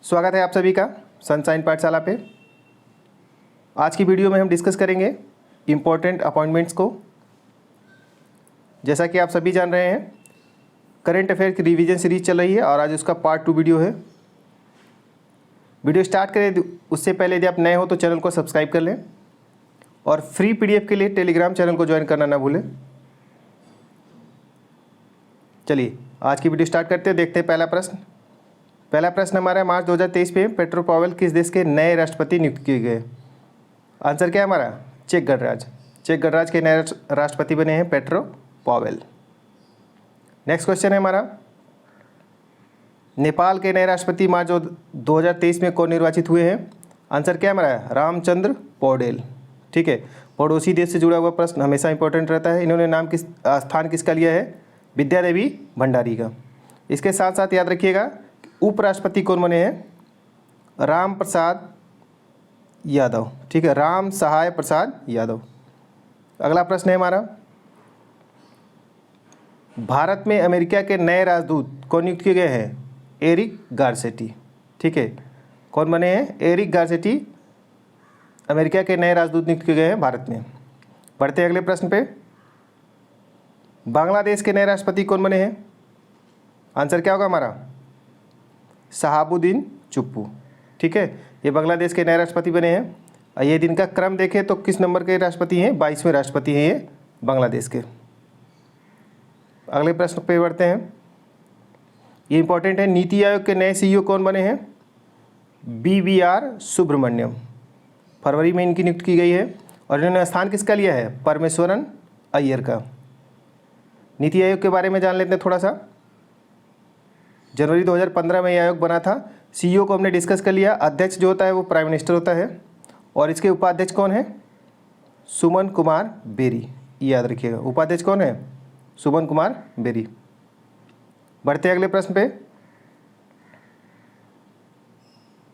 स्वागत है आप सभी का सनशाइन पाठशाला पे। आज की वीडियो में हम डिस्कस करेंगे इम्पोर्टेंट अपॉइंटमेंट्स को। जैसा कि आप सभी जान रहे हैं, करंट अफेयर की रिवीजन सीरीज चल रही है और आज उसका पार्ट 2 वीडियो है। वीडियो स्टार्ट करें उससे पहले यदि आप नए हो तो चैनल को सब्सक्राइब कर लें और फ्री PDF के लिए टेलीग्राम चैनल को ज्वाइन करना ना भूलें। चलिए आज की वीडियो स्टार्ट करते हैं। देखते हैं पहला प्रश्न हमारा मार्च 2023 में पेट्रो पावेल किस देश के नए राष्ट्रपति नियुक्त किए गए। आंसर क्या है हमारा? चेक गणराज्य के नए राष्ट्रपति बने हैं पेट्रो पावेल। नेक्स्ट क्वेश्चन है हमारा, नेपाल के नए राष्ट्रपति मार्च 2023 में कौन निर्वाचित हुए हैं। आंसर क्या है हमारा? रामचंद्र पौडेल। ठीक है, पड़ोसी देश से जुड़ा हुआ प्रश्न हमेशा इंपॉर्टेंट रहता है। इन्होंने स्थान किसका लिया है? विद्या देवी भंडारी का। इसके साथ साथ याद रखिएगा उपराष्ट्रपति कौन बने हैं? राम प्रसाद यादव। ठीक है, राम सहाय प्रसाद यादव। अगला प्रश्न है हमारा, भारत में अमेरिका के नए राजदूत कौन नियुक्त किए गए हैं? Eric Garcetti. ठीक है, कौन बने हैं? एरिक गारसेटी अमेरिका के नए राजदूत नियुक्त किए गए हैं भारत में। बढ़ते हैं अगले प्रश्न पे, बांग्लादेश के नए राष्ट्रपति कौन बने हैं? आंसर क्या होगा हमारा? शहाबुद्दीन चुप्पू। ठीक है, ये बांग्लादेश के नए राष्ट्रपति बने हैं। ये दिन का क्रम देखें तो किस नंबर के राष्ट्रपति हैं? 22वें राष्ट्रपति हैं ये बांग्लादेश के। अगले प्रश्न पे बढ़ते हैं, ये इंपॉर्टेंट है। नीति आयोग के नए CEO कौन बने हैं? BVR सुब्रमण्यम। फरवरी में इनकी नियुक्ति की गई है और इन्होंने स्थान किसका लिया है? परमेश्वरन अय्यर का। नीति आयोग के बारे में जान लेते हैं थोड़ा सा। जनवरी 2015 में यह आयोग बना था। CEO को हमने डिस्कस कर लिया। अध्यक्ष जो होता है वो प्राइम मिनिस्टर होता है और इसके उपाध्यक्ष कौन है? सुमन कुमार बेरी। याद रखिएगा, उपाध्यक्ष कौन है? सुमन कुमार बेरी। बढ़ते अगले प्रश्न पे।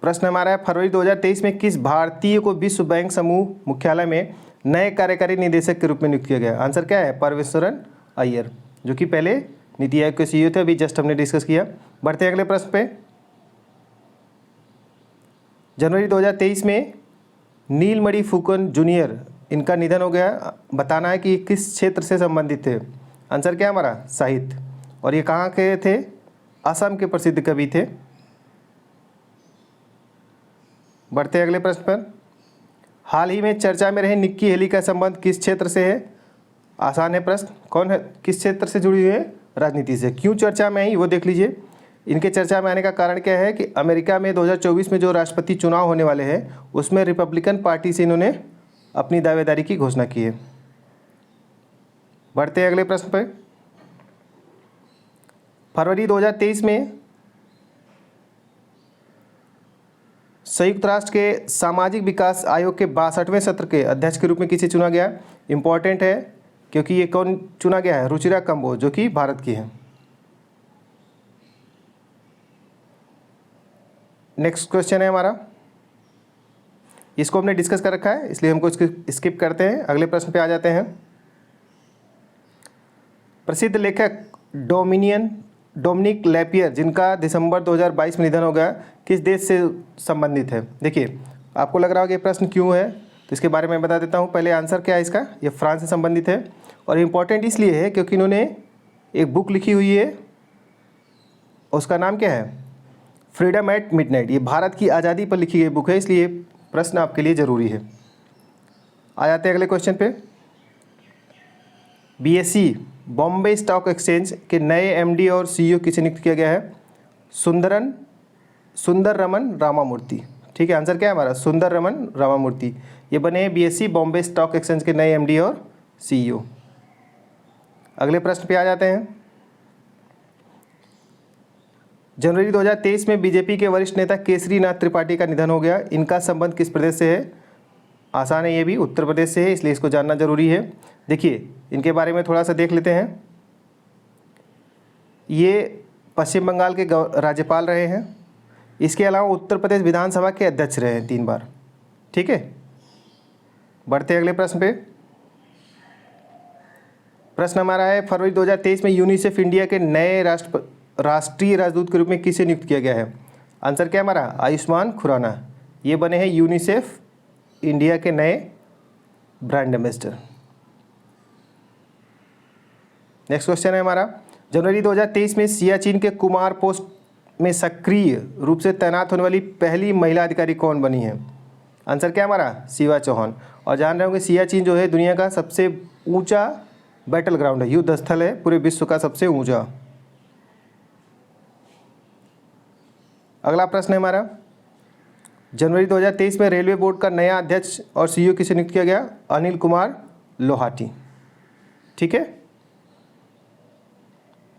प्रश्न हमारा है, फरवरी 2023 में किस भारतीय को विश्व बैंक समूह मुख्यालय में नए कार्यकारी निदेशक के रूप में नियुक्त किया गया? आंसर क्या है? परमेश्वरन अय्यर, जो कि पहले नीति आयोग के CEO थे, अभी जस्ट हमने डिस्कस किया। बढ़ते अगले प्रश्न पे। जनवरी 2023 में नीलमणि फुकन जूनियर इनका निधन हो गया। बताना है कि किस क्षेत्र से संबंधित थे। आंसर क्या है हमारा? साहित्य। और ये कहाँ के थे? असम के प्रसिद्ध कवि थे। बढ़ते अगले प्रश्न पर, हाल ही में चर्चा में रहे निक्की हेली का संबंध किस क्षेत्र से है? आसान है प्रश्न, कौन है, किस क्षेत्र से जुड़ी हुई है? राजनीति से। क्यों चर्चा में आई वो देख लीजिए। इनके चर्चा में आने का कारण क्या है कि अमेरिका में 2024 में जो राष्ट्रपति चुनाव होने वाले हैं उसमें रिपब्लिकन पार्टी से इन्होंने अपनी दावेदारी की घोषणा की है। बढ़ते अगले प्रश्न पर, फरवरी 2023 में संयुक्त राष्ट्र के सामाजिक विकास आयोग के 62वें सत्र के अध्यक्ष के रूप में किसे चुना गया? इंपॉर्टेंट है क्योंकि ये कौन चुना गया है? रुचिरा कंबोज, जो कि भारत की है। नेक्स्ट क्वेश्चन है हमारा, इसको हमने डिस्कस कर रखा है इसलिए हमको इसको स्किप करते हैं। अगले प्रश्न पे आ जाते हैं। प्रसिद्ध लेखक डोमिनिक लैपियर जिनका दिसंबर 2022 में निधन हो गया, किस देश से संबंधित है? देखिए, आपको लग रहा होगा ये प्रश्न क्यों है, तो इसके बारे में बता देता हूँ। पहले आंसर क्या है इसका? ये फ्रांस से संबंधित है और इम्पॉर्टेंट इसलिए है क्योंकि इन्होंने एक बुक लिखी हुई है, उसका नाम क्या है? Freedom at midnight. ये भारत की आज़ादी पर लिखी गई बुक है, इसलिए प्रश्न आपके लिए ज़रूरी है। आ जाते हैं अगले क्वेश्चन पे। BSE बॉम्बे स्टॉक एक्सचेंज के नए MD और CEO किसे नियुक्त किया गया है? सुंदर रमन रामामूर्ति। ठीक है, आंसर क्या है हमारा? सुंदर रमन रामामूर्ति। ये बने BSE बॉम्बे स्टॉक एक्सचेंज के नए MD और CEO। अगले प्रश्न पे आ जाते हैं। जनवरी 2023 में BJP के वरिष्ठ नेता केसरी नाथ त्रिपाठी का निधन हो गया। इनका संबंध किस प्रदेश से है? आसान है, ये भी उत्तर प्रदेश से है, इसलिए इसको जानना जरूरी है। देखिए, इनके बारे में थोड़ा सा देख लेते हैं। ये पश्चिम बंगाल के राज्यपाल रहे हैं। इसके अलावा उत्तर प्रदेश विधानसभा के अध्यक्ष रहे हैं 3 बार। ठीक है, बढ़ते अगले प्रश्न पे। प्रश्न हमारा है, फरवरी 2023 में यूनिसेफ इंडिया के नए राष्ट्रीय राजदूत के रूप में किसे नियुक्त किया गया है? आंसर क्या है हमारा? आयुष्मान खुराना। ये बने हैं यूनिसेफ इंडिया के नए ब्रांड एम्बेसडर। नेक्स्ट क्वेश्चन है हमारा, जनवरी 2023 में सियाचिन के कुमार पोस्ट में सक्रिय रूप से तैनात होने वाली पहली महिला अधिकारी कौन बनी है? आंसर क्या है हमारा? शिवा चौहान। और जान रहे होंगे सियाचिन जो है दुनिया का सबसे ऊंचा बैटल ग्राउंड है, युद्ध स्थल है पूरे विश्व का सबसे ऊंचा। अगला प्रश्न है हमारा, जनवरी 2023 में रेलवे बोर्ड का नया अध्यक्ष और सीईओ किसे नियुक्त किया गया? अनिल कुमार लोहाटी। ठीक है,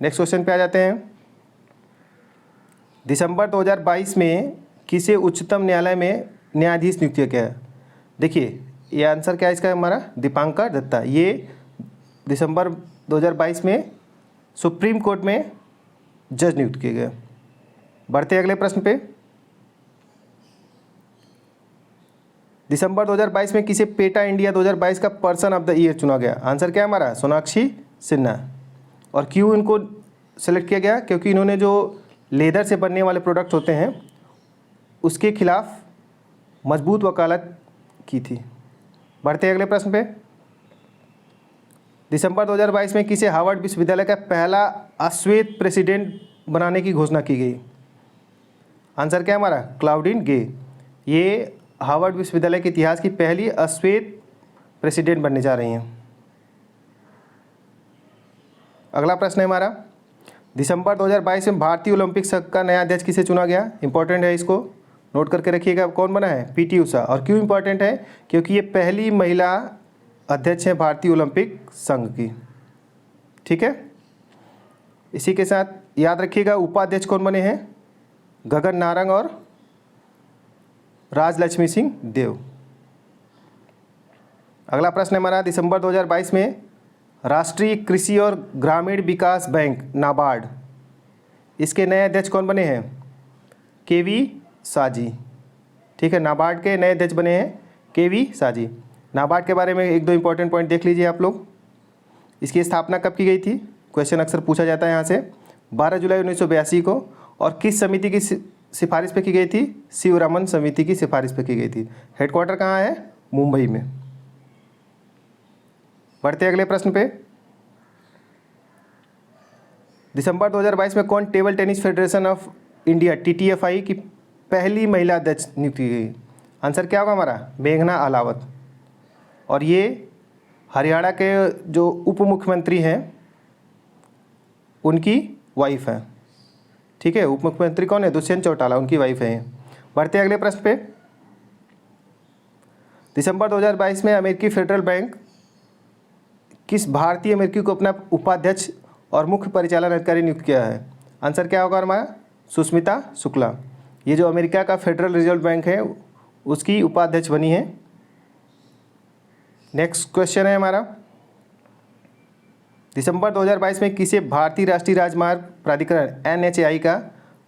नेक्स्ट क्वेश्चन पे आ जाते हैं। दिसंबर 2022 में किसे उच्चतम न्यायालय में न्यायाधीश नियुक्त किया गया? देखिए ये आंसर क्या है इसका हमारा? दीपांकर दत्ता। ये दिसंबर 2022 में सुप्रीम कोर्ट में जज नियुक्त किए गए। बढ़ते अगले प्रश्न पे। दिसंबर 2022 में किसे पेटा इंडिया 2022 का पर्सन ऑफ द ईयर चुना गया? आंसर क्या है हमारा? सोनाक्षी सिन्हा। और क्यों इनको सेलेक्ट किया गया? क्योंकि इन्होंने जो लेदर से बनने वाले प्रोडक्ट होते हैं उसके खिलाफ मजबूत वकालत की थी। बढ़ते अगले प्रश्न पे। दिसंबर 2022 में किसे हार्वर्ड विश्वविद्यालय का पहला अश्वेत प्रेसिडेंट बनाने की घोषणा की गई? आंसर क्या है हमारा? क्लाउडिन गे। ये हार्वर्ड विश्वविद्यालय के इतिहास की पहली अश्वेत प्रेसिडेंट बनने जा रही हैं। अगला प्रश्न है हमारा, दिसंबर 2022 में भारतीय ओलंपिक संघ का नया अध्यक्ष किसे चुना गया? इंपॉर्टेंट है, इसको नोट करके रखिएगा। कौन बना है? पीटी उषा। और क्यों इंपॉर्टेंट है? क्योंकि ये पहली महिला अध्यक्ष है भारतीय ओलंपिक संघ की। ठीक है, इसी के साथ याद रखिएगा उपाध्यक्ष कौन बने हैं? गगन नारंग और राजलक्ष्मी सिंह देव। अगला प्रश्न है हमारा, दिसंबर 2022 में राष्ट्रीय कृषि और ग्रामीण विकास बैंक नाबार्ड, इसके नए अध्यक्ष कौन बने हैं? केवी साजी। ठीक है, नाबार्ड के नए अध्यक्ष बने हैं केवी साजी। नाबार्ड के बारे में एक दो इंपॉर्टेंट पॉइंट देख लीजिए आप लोग। इसकी स्थापना कब की गई थी? क्वेश्चन अक्सर पूछा जाता है यहाँ से। 12 जुलाई 1982 को। और किस समिति की सिफारिश पे की गई थी? शिवरामन समिति की सिफारिश पे की गई थी। हेडक्वार्टर कहाँ है? मुंबई में। बढ़ते अगले प्रश्न पे। दिसंबर 2022 में कौन table tennis federation of India TTFI की पहली महिला अध्यक्ष नियुक्त की गई? आंसर क्या होगा हमारा? मेघना अलावत। और ये हरियाणा के जो उप मुख्यमंत्री हैं उनकी वाइफ है। ठीक है, उप मुख्यमंत्री कौन है? दुष्यंत चौटाला, उनकी वाइफ है। बढ़ते अगले प्रश्न पे। दिसंबर 2022 में अमेरिकी फेडरल बैंक किस भारतीय अमेरिकी को अपना उपाध्यक्ष और मुख्य परिचालन अधिकारी नियुक्त किया है? आंसर क्या होगा हमारा? सुष्मिता शुक्ला। ये जो अमेरिका का फेडरल रिजर्व बैंक है उसकी उपाध्यक्ष बनी है। नेक्स्ट क्वेश्चन है हमारा, दिसंबर 2022 में किसे भारतीय राष्ट्रीय राजमार्ग प्राधिकरण NHAI का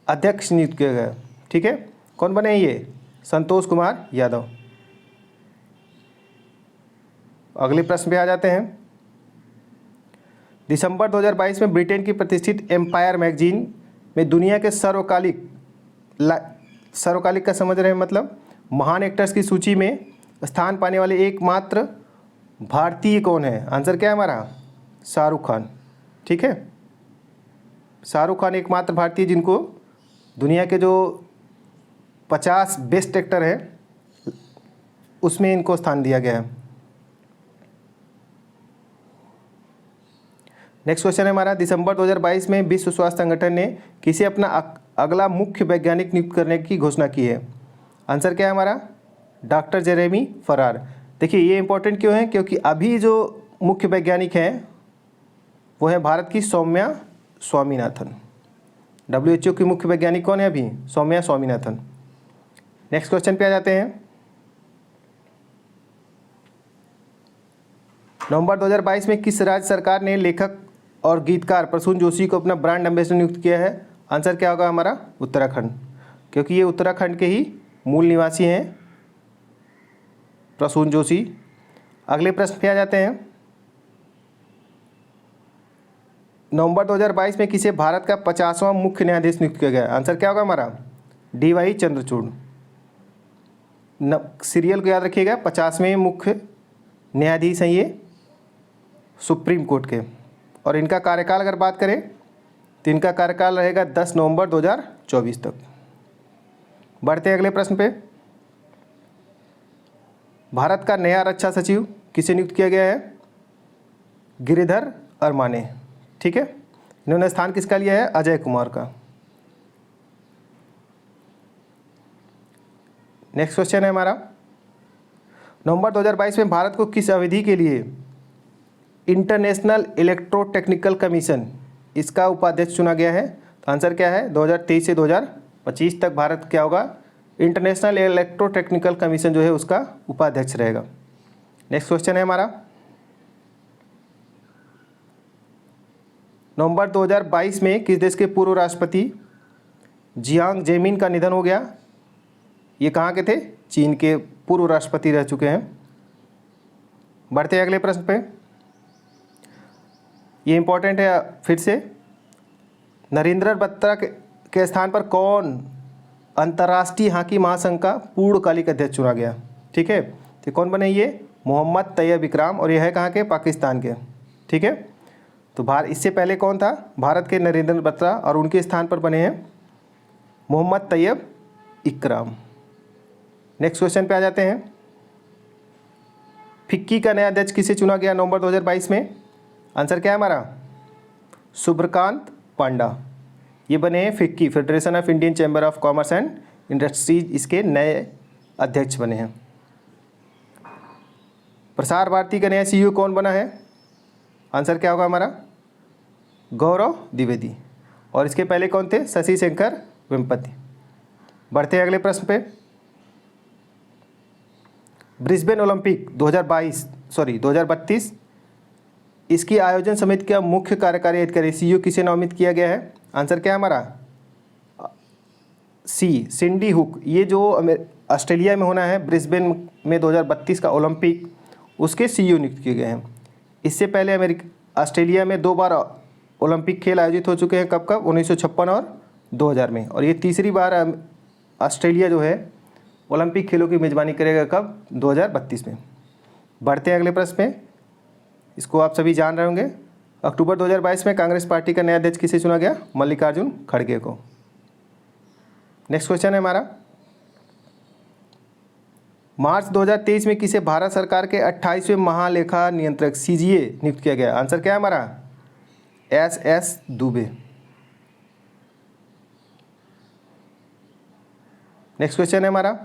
अध्यक्ष नियुक्त किया गया? ठीक है, कौन बने ये? संतोष कुमार यादव। अगले प्रश्न पे आ जाते हैं। दिसंबर 2022 में ब्रिटेन की प्रतिष्ठित एम्पायर मैगजीन में दुनिया के सर्वकालिक का समझ रहे हैं मतलब महान एक्टर्स की सूची में स्थान पाने वाले एकमात्र भारतीय कौन है? आंसर क्या है हमारा? शाहरुख खान। ठीक है, शाहरुख खान एकमात्र भारतीय जिनको दुनिया के जो 50 बेस्ट एक्टर हैं उसमें इनको स्थान दिया गया है। नेक्स्ट क्वेश्चन है हमारा, दिसंबर 2022 में विश्व स्वास्थ्य संगठन ने किसे अपना अगला मुख्य वैज्ञानिक नियुक्त करने की घोषणा की है? आंसर क्या है हमारा? डॉक्टर जेरेमी फरार। देखिए ये इंपॉर्टेंट क्यों है? क्योंकि अभी जो मुख्य वैज्ञानिक हैं वो है भारत की सौम्या स्वामीनाथन। WHO की मुख्य वैज्ञानिक कौन है अभी? सौम्या स्वामीनाथन। नेक्स्ट क्वेश्चन पे आ जाते हैं। नवंबर 2022 में किस राज्य सरकार ने लेखक और गीतकार प्रसून जोशी को अपना ब्रांड एम्बेसडर नियुक्त किया है? आंसर क्या होगा हमारा? उत्तराखंड, क्योंकि ये उत्तराखंड के ही मूल निवासी हैं प्रसून जोशी। अगले प्रश्न पे आ जाते हैं। नवंबर 2022 में किसे भारत का 50वां मुख्य न्यायाधीश नियुक्त किया गया? आंसर क्या होगा हमारा? DY चंद्रचूड़। सीरियल को याद रखिएगा, 50वें मुख्य न्यायाधीश हैं ये सुप्रीम कोर्ट के। और इनका कार्यकाल अगर बात करें तो इनका कार्यकाल रहेगा 10 नवंबर 2024 तक। बढ़ते हैं अगले प्रश्न पे। भारत का नया रक्षा सचिव किसे नियुक्त किया गया है? गिरिधर अरमाने। ठीक है, इन्होंने स्थान किसका लिया है? अजय कुमार का। नेक्स्ट क्वेश्चन है हमारा, नवंबर 2022 में भारत को किस अवधि के लिए इंटरनेशनल इलेक्ट्रोटेक्निकल कमीशन इसका उपाध्यक्ष चुना गया है? तो आंसर क्या है? 2023 से 2025 तक भारत क्या होगा? इंटरनेशनल इलेक्ट्रोटेक्निकल कमीशन जो है उसका उपाध्यक्ष रहेगा। नेक्स्ट क्वेश्चन है हमारा, नवंबर 2022 में किस देश के पूर्व राष्ट्रपति जियांग जेमिन का निधन हो गया? ये कहाँ के थे? चीन के पूर्व राष्ट्रपति रह चुके हैं। बढ़ते हैं अगले प्रश्न पे, ये इंपॉर्टेंट है फिर से। नरेंद्र बत्रा के स्थान पर कौन अंतर्राष्ट्रीय हॉकी महासंघ का पूर्णकालिक अध्यक्ष चुना गया? ठीक है, तो कौन बने? ये मोहम्मद तैयब इकराम, और यह है कहाँ के? पाकिस्तान के। ठीक है, तो इससे पहले कौन था? भारत के नरेंद्र बत्रा, और उनके स्थान पर बने हैं मोहम्मद तैयब इकराम। नेक्स्ट क्वेश्चन पे आ जाते हैं, फिक्की का नया अध्यक्ष किसे चुना गया नवंबर 2022 में? आंसर क्या है हमारा? सुब्रकांत पांडा। ये बने हैं FICCI, federation of Indian chamber of commerce and industries, इसके नए अध्यक्ष बने हैं। प्रसार भारती का नया CEO कौन बना है? आंसर क्या होगा हमारा? गौरव द्विवेदी। और इसके पहले कौन थे? शशि शेखर वेम्पति। बढ़ते हैं अगले प्रश्न पे, ब्रिस्बेन ओलंपिक 2032 इसकी आयोजन समिति का मुख्य कार्यकारी अधिकारी CEO किसे नामित किया गया है? आंसर क्या है हमारा? सिंडी हुक। ये जो ऑस्ट्रेलिया में होना है ब्रिस्बेन में 2032 का ओलंपिक, उसके CEO नियुक्त किए गए हैं। इससे पहले ऑस्ट्रेलिया में 2 बार ओलंपिक खेल आयोजित हो चुके हैं। कब कब? 1956 और 2000 में। और ये तीसरी बार ऑस्ट्रेलिया जो है ओलंपिक खेलों की मेज़बानी करेगा। कब? 2032 में। बढ़ते हैं अगले प्रश्न पे, इसको आप सभी जान रहे होंगे। अक्टूबर 2022 में कांग्रेस पार्टी का नया अध्यक्ष किसे चुना गया? मल्लिकार्जुन खड़गे को। नेक्स्ट क्वेश्चन है हमारा, मार्च 2023 में किसे भारत सरकार के 28वें महालेखा नियंत्रक CGA नियुक्त किया गया? आंसर क्या है हमारा? SS दुबे। नेक्स्ट क्वेश्चन है हमारा,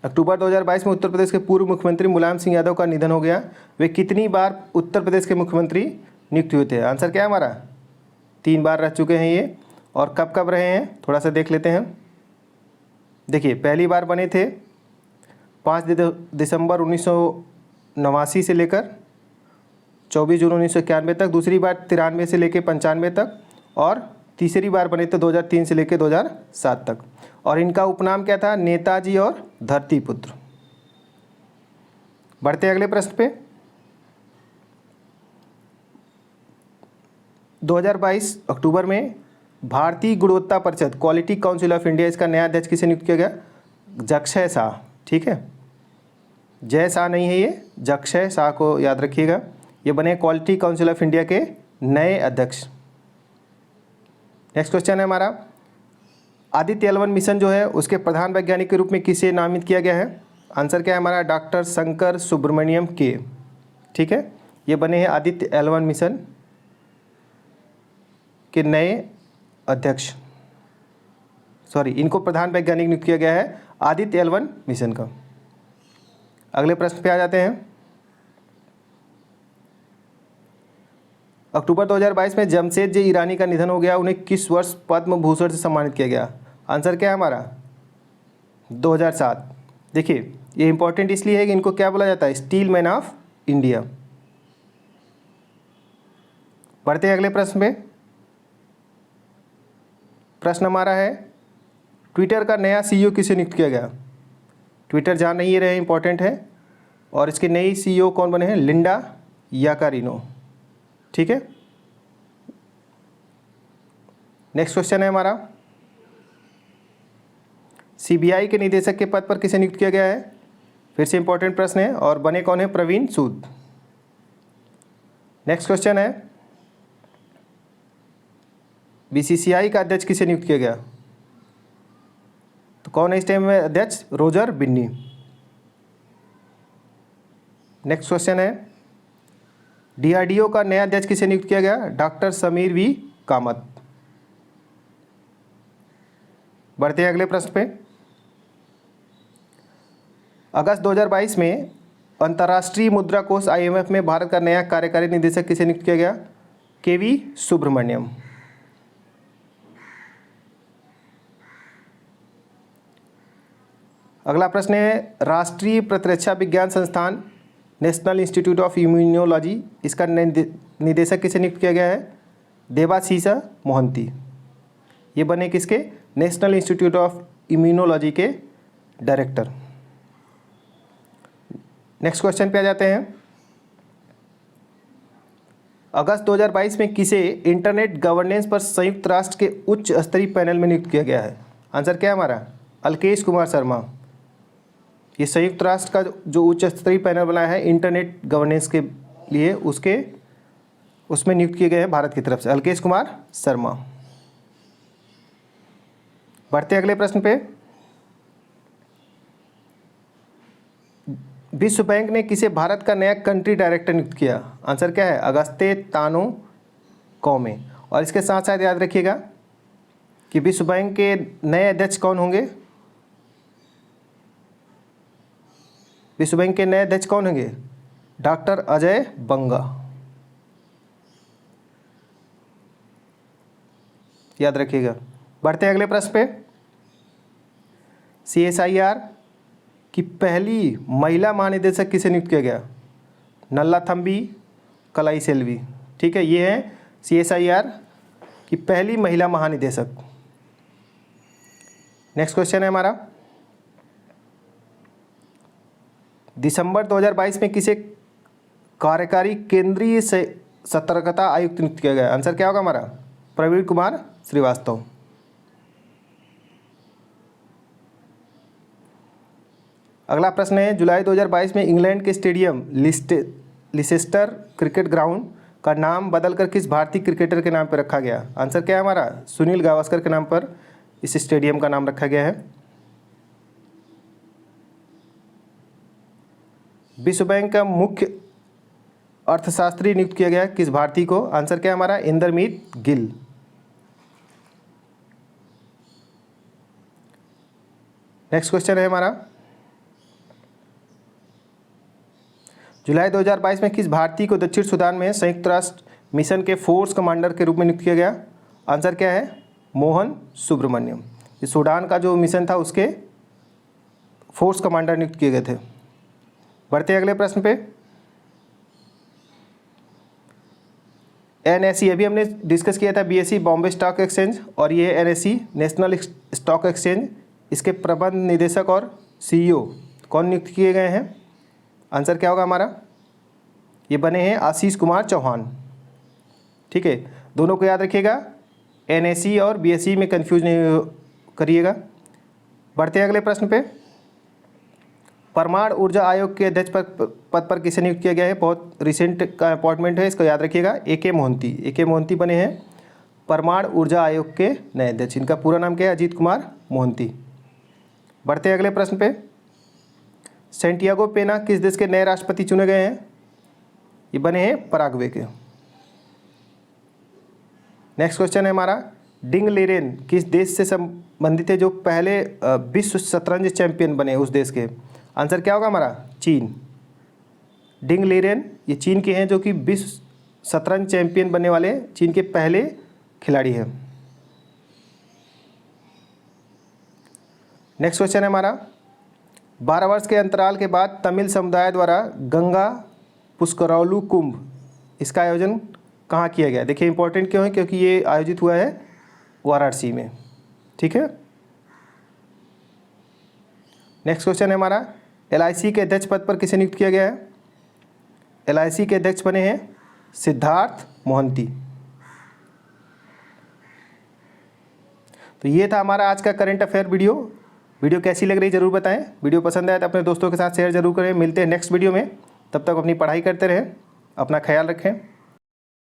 अक्टूबर 2022 में उत्तर प्रदेश के पूर्व मुख्यमंत्री मुलायम सिंह यादव का निधन हो गया। वे कितनी बार उत्तर प्रदेश के मुख्यमंत्री नियुक्त हुए थे? आंसर क्या है हमारा? 3 बार रह चुके हैं ये। और कब कब रहे हैं थोड़ा सा देख लेते हैं। देखिए, पहली बार बने थे 5 दिसंबर 1989 से लेकर 24 जून 1991 तक, दूसरी बार 93 से लेकर 95 तक, और तीसरी बार बने थे 2003 से लेकर 2007 तक। और इनका उपनाम क्या था? नेताजी और धरती पुत्र। बढ़ते अगले प्रश्न पे, 2022 अक्टूबर में भारतीय गुणवत्ता परिषद क्वालिटी काउंसिल ऑफ इंडिया, इसका नया अध्यक्ष किसे नियुक्त किया गया? जक्षय शाह। ठीक है, जय शाह नहीं है ये, जक्षय शाह को याद रखिएगा। ये बने क्वालिटी काउंसिल ऑफ इंडिया के नए अध्यक्ष। नेक्स्ट क्वेश्चन है हमारा, आदित्य L1 मिशन जो है उसके प्रधान वैज्ञानिक के रूप में किसे नामित किया गया है? आंसर क्या है हमारा? डॉक्टर शंकर सुब्रमण्यम के। ठीक है, ये बने हैं आदित्य L1 मिशन के नए अध्यक्ष। इनको प्रधान वैज्ञानिक नियुक्त किया गया है आदित्य L1 मिशन का। अगले प्रश्न पे आ जाते हैं, अक्टूबर 2022 में जमशेद जे ईरानी का निधन हो गया। उन्हें किस वर्ष पद्म भूषण से सम्मानित किया गया? आंसर क्या है हमारा? 2007। देखिए, ये इंपॉर्टेंट इसलिए है कि इनको क्या बोला जाता है? Steel man of India. बढ़ते हैं अगले प्रश्न पे, प्रश्न हमारा है, ट्विटर का नया CEO किसे नियुक्त किया गया? ट्विटर जान नहीं रहे, इंपॉर्टेंट है। और इसके नई CEO कौन बने हैं? Linda Yaccarino. ठीक है, नेक्स्ट क्वेश्चन है हमारा, सीबीआई के निदेशक के पद पर किसे नियुक्त किया गया है? फिर से इंपॉर्टेंट प्रश्न है, और बने कौन है? प्रवीण सूद। नेक्स्ट क्वेश्चन है, बीसीसीआई का अध्यक्ष किसे नियुक्त किया गया? तो कौन है इस टाइम में अध्यक्ष? Roger Binny. नेक्स्ट क्वेश्चन है, डीआरडीओ का नया अध्यक्ष किसे नियुक्त किया गया? Doctor Sameer V Kamath. बढ़ते हैं अगले प्रश्न पे। अगस्त 2022 में अंतर्राष्ट्रीय मुद्रा कोष IMF में भारत का नया कार्यकारी निदेशक किसे नियुक्त किया गया? केवी सुब्रमण्यम। अगला प्रश्न है, राष्ट्रीय प्रतिरक्षा विज्ञान संस्थान नेशनल इंस्टीट्यूट ऑफ इम्यूनोलॉजी, इसका निदेशक किसे नियुक्त किया गया है? देवाशीष मोहंती। ये बने किसके? नेशनल इंस्टीट्यूट ऑफ इम्यूनोलॉजी के डायरेक्टर। नेक्स्ट क्वेश्चन पे आ जाते हैं। अगस्त 2022 में किसे इंटरनेट गवर्नेंस पर संयुक्त राष्ट्र के उच्च स्तरीय पैनल में नियुक्त किया गया है? आंसर क्या है हमारा? अलकेश कुमार शर्मा। ये संयुक्त राष्ट्र का जो उच्च स्तरीय पैनल बनाया है इंटरनेट गवर्नेंस के लिए, उसमें नियुक्त किए गए हैं भारत की तरफ से, अलकेश कुमार शर्मा। बढ़ते अगले प्रश्न पे। विश्व बैंक ने किसे भारत का नया कंट्री डायरेक्टर नियुक्त किया? आंसर क्या है? अगस्ते तानो कौमे। और इसके साथ साथ याद रखिएगा कि विश्व बैंक के नए अध्यक्ष कौन होंगे? विश्व बैंक के नए अध्यक्ष कौन होंगे? डॉक्टर अजय बंगा। याद रखिएगा। बढ़ते हैं अगले प्रश्न पे। CSIR की पहली महिला महानिदेशक किसे नियुक्त किया गया? नल्लाथम्बी कलाई सेल्वी। ठीक है, ये है CSIR की पहली महिला महानिदेशक। नेक्स्ट क्वेश्चन है हमारा, दिसंबर 2022 में किसे कार्यकारी केंद्रीय सतर्कता आयुक्त नियुक्त किया गया? आंसर क्या होगा हमारा? प्रवीण कुमार श्रीवास्तव। अगला प्रश्न है, जुलाई 2022 में इंग्लैंड के स्टेडियम लिसेस्टर क्रिकेट ग्राउंड का नाम बदलकर किस भारतीय क्रिकेटर के नाम पर रखा गया? आंसर क्या है हमारा? सुनील गावस्कर के नाम पर इस स्टेडियम का नाम रखा गया है। विश्व बैंक का मुख्य अर्थशास्त्री नियुक्त किया गया किस भारतीय को? आंसर क्या है हमारा? इंदरमीत गिल। नेक्स्ट क्वेश्चन है हमारा, जुलाई 2022 में किस भारतीय को दक्षिण सूडान में संयुक्त राष्ट्र मिशन के फोर्स कमांडर के रूप में नियुक्त किया गया? आंसर क्या है? मोहन सुब्रमण्यम। ये सूडान का जो मिशन था उसके फोर्स कमांडर नियुक्त किए गए थे। बढ़ते अगले प्रश्न पे। NSE अभी हमने डिस्कस किया था, BSE बॉम्बे स्टॉक एक्सचेंज, और ये NSE नेशनल स्टॉक एक्सचेंज, इसके प्रबंध निदेशक और CEO कौन नियुक्त किए गए हैं? आंसर क्या होगा हमारा? ये बने हैं आशीष कुमार चौहान। ठीक है, दोनों को याद रखिएगा, NSE और BSE में कंफ्यूज नहीं करिएगा। बढ़ते हैं अगले प्रश्न पे। परमाणु ऊर्जा आयोग के अध्यक्ष पद पर किसे नियुक्त किया गया है? बहुत रिसेंट का अपॉइंटमेंट है, इसको याद रखिएगा। AK मोहंती। AK मोहंती बने हैं परमाणु ऊर्जा आयोग के नए अध्यक्ष। इनका पूरा नाम क्या है? अजीत कुमार मोहंती। बढ़ते हैं अगले प्रश्न पे। सैंटियागो पेना किस देश के नए राष्ट्रपति चुने गए हैं? ये बने हैं पराग्वे के। नेक्स्ट क्वेश्चन है हमारा, डिंग लेरेन किस देश से संबंधित है जो पहले विश्व शतरंज चैंपियन बने उस देश के? आंसर क्या होगा हमारा? चीन। डिंग लेरेन ये चीन के हैं जो कि विश्व शतरंज चैंपियन बनने वाले चीन के पहले खिलाड़ी हैं। नेक्स्ट क्वेश्चन है हमारा, 12 वर्ष के अंतराल के बाद तमिल समुदाय द्वारा गंगा पुष्करौलु कुंभ, इसका आयोजन कहाँ किया गया? देखिए इंपॉर्टेंट क्यों है, क्योंकि ये आयोजित हुआ है वाराणसी में। ठीक है। नेक्स्ट क्वेश्चन है हमारा, LIC के अध्यक्ष पद पर किसे नियुक्त किया गया है? LIC के अध्यक्ष बने हैं सिद्धार्थ मोहंती। तो ये था हमारा आज का करंट अफेयर वीडियो। वीडियो कैसी लग रही ज़रूर बताएं। वीडियो पसंद आए तो अपने दोस्तों के साथ शेयर जरूर करें। मिलते हैं नेक्स्ट वीडियो में, तब तक अपनी पढ़ाई करते रहें, अपना ख्याल रखें।